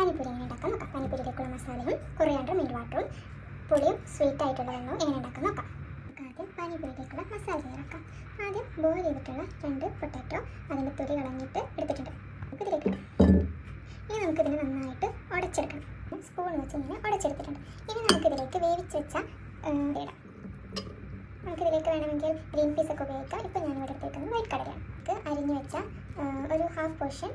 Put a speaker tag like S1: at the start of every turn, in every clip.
S1: പാനിപ്പൂരി എങ്ങനെ ഉണ്ടാക്കാം നോക്കാം. പാനിപ്പൂരിയിലേക്കുള്ള മസാലയും കൊറിയാണ്ടർ മിൻറ്റ് വാട്ടറും പുളിയും സ്വീറ്റ് ആയിട്ടുള്ള വെള്ളവും എങ്ങനെ ഉണ്ടാക്കാം നോക്കാം. ആദ്യം പാനിപ്പൂരിയിലേക്കുള്ള മസാല തയ്യാറാക്കാം. ആദ്യം ബോയിൽ ചെയ്തിട്ടുള്ള 2 പൊട്ടാറ്റോ അതിൻ്റെ തൊലി കളഞ്ഞിട്ട് എടുത്തിട്ടുണ്ട്. നമുക്കിതിലേക്ക് ഇടാം. ഇനി നമുക്കിതിനെ നന്നായിട്ട് ഉടച്ചെടുക്കണം. സ്പൂൺ വെച്ച് ഇങ്ങനെ ഉടച്ചെടുത്തിട്ടുണ്ട്. ഇനി നമുക്കിതിലേക്ക് വേവിച്ച് വെച്ച ഇടാം. നമുക്കിതിലേക്ക് വേണമെങ്കിൽ ഗ്രീൻ പീസൊക്കെ ഉപയോഗിക്കാം. ഇപ്പോൾ ഞാനിവിടെ എടുത്തേക്കുന്നത് വൈറ്റ് കടലയാണ്. നമുക്ക് അരിഞ്ഞു വെച്ച ഒരു ഹാഫ് പോർഷൻ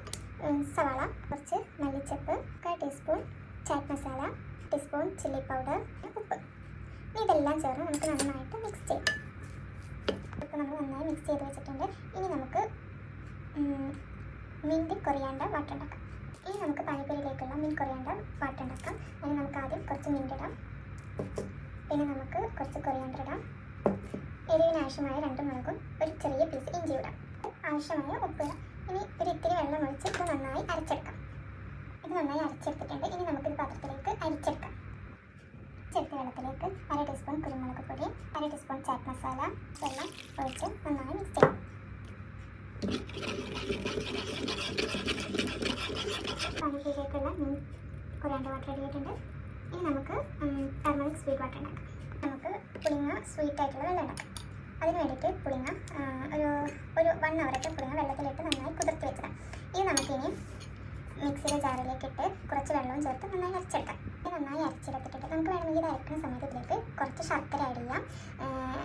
S1: സവാള, കുറച്ച് മല്ലിച്ചപ്പ്, 1 teaspoon chat masala, teaspoon chilli powder, ഉപ്പ്. ഇതെല്ലാം ചേർന്ന് നമുക്ക് നന്നായിട്ട് മിക്സ് ചെയ്യാം. ഇപ്പോൾ നമ്മൾ നന്നായി മിക്സ് ചെയ്ത് വെച്ചിട്ടുണ്ട്. ഇനി നമുക്ക് മിൻറ്റ് കൊറിയാണ്ടർ വാട്ടർ ഉണ്ടാക്കാം. ഇനി നമുക്ക് പാനിപ്പൂരിയിലേക്കുള്ള മിൻറ്റ് കൊറിയാണ്ടർ വാട്ടർ ഉണ്ടാക്കാം. അതിന് നമുക്ക് ആദ്യം കുറച്ച് മിൻറ്റ് ഇടാം. പിന്നെ നമുക്ക് കുറച്ച് കൊറിയാണ്ടർ ഇടാം. എരിവിന് ആവശ്യമായ 2 മുളകും ഒരു ചെറിയ പീസ് ഇഞ്ചി ഇടാം. ആവശ്യമായ ഉപ്പ് ഇടാം. ഇനി ഒരു ഇത്തിരി വെള്ളം ഒഴിച്ച് ഇത് നന്നായി അരച്ചെടുക്കാം. ഇത് നന്നായി അരച്ചെടുത്തിട്ടുണ്ട്. ഇനി നമുക്കിത് പാത്രത്തിലേക്ക് അരിച്ചെടുക്കാം. ചെറുത്ത വെള്ളത്തിലേക്ക് 1 ടീസ്പൂൺ കുരുമുളക് പൊടി, 1 ടീസ്പൂൺ ചാറ്റ് മസാല, വെള്ളം ഒഴിച്ച് നന്നായി മിക്സ് ചെയ്യാം. പാനിപ്പൂരിയിലേക്കുള്ള കൊറിയാണ്ടർ വാട്ടർ റെഡി ആയിട്ടുണ്ട്. ഇനി നമുക്ക് ടർമറിക് സ്വീറ്റ് വാട്ടർ ഉണ്ടാക്കാം. നമുക്ക് പുളിങ്ങ സ്വീറ്റ് ആയിട്ടുള്ള വെള്ളം ഉണ്ടാക്കാം. അതിന് വേണ്ടിയിട്ട് പുളിങ്ങ ഒരു 1 അവറൊക്കെ പുളിങ്ങ വെള്ളത്തിലിട്ട് നന്നായി കുതിർത്തി വെച്ചതാണ്. ഇത് നമുക്കിനി മിക്സിയുടെ ജാറിലേക്കിട്ട് കുറച്ച് വെള്ളവും ചേർത്ത് നന്നായി അരച്ചെടുക്കാം. ഇത് നന്നായി അരച്ചെടുത്തിട്ട് നമുക്ക് വേണമെങ്കിൽ ഇത് അരക്കുന്ന സമയത്ത് ഇതിലേക്ക് കുറച്ച് ശർക്കര ആഡ് ചെയ്യാം.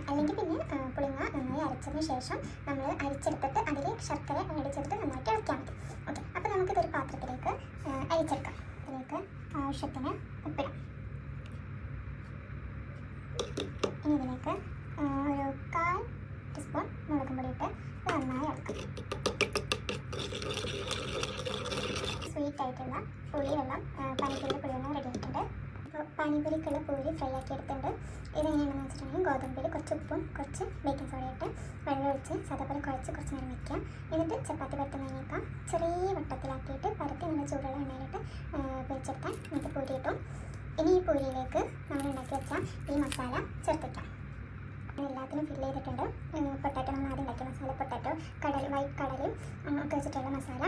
S1: അല്ലെങ്കിൽ പിന്നെ പുളിങ്ങ നന്നായി അരച്ചതിന് ശേഷം നമ്മൾ അരിച്ചെടുത്തിട്ട് അതിൽ ശർക്കര അടിച്ചെടുത്ത് നന്നായിട്ട് ഇളക്കിയാൽ മതി. ഓക്കെ, അപ്പോൾ നമുക്കിതൊരു പാത്രത്തിലേക്ക് അരിച്ചെടുക്കാം. ഇതിലേക്ക് ആവശ്യത്തിന് ഉപ്പിടാം. ഇനി ഇതിലേക്ക് ഒരു 1/4 ടീസ്പൂൺ മുളകും പൊടി ഇട്ട് നന്നായി ഇളക്കാം. സ്വീറ്റ് ആയിട്ടുള്ള പുളിവെള്ളം പാനിപ്പൂരിയുടെ പുളിവെള്ളം റെഡി ആയിട്ടുണ്ട്. അപ്പോൾ പാനിപ്പൂരിക്കുള്ള പൂരി ഫ്രൈ ആക്കി എടുത്തിട്ടുണ്ട്. ഇതെങ്ങനെയാണെന്ന് വെച്ചിട്ടുണ്ടെങ്കിൽ ഗോതമ്പിൽ കുറച്ച് ഉപ്പും കുറച്ച് ബേക്കിംഗ് സോഡ ഇട്ട് വെള്ളം ഒഴിച്ച് സാധാപോലെ കുഴച്ച് കുറച്ച് നേരം വയ്ക്കുക. എന്നിട്ട് ചപ്പാത്തി പരത്തുന്നതിനേക്കാൾ ചെറിയ വട്ടത്തിലാക്കിയിട്ട് പരത്തി നല്ല ചൂടുള്ള എണ്ണയിലിട്ട് പൊരിച്ചെടുത്താൽ നമുക്ക് പൂരി കിട്ടും. ഇനി ഈ പൂരിയിലേക്ക് നമ്മൾ ഉണ്ടാക്കി വെച്ചാൽ ഈ മസാല ചേർത്തിക്കാം. എല്ലാത്തിനും ഫില്ല് ചെയ്തിട്ടുണ്ട്. പൊട്ടാറ്റോ നമ്മൾ ആദ്യം ഉണ്ടാക്കിയ മസാല, പൊട്ടാറ്റോ, വൈറ്റ് കടലും ഒക്കെ വെച്ചിട്ടുള്ള മസാല.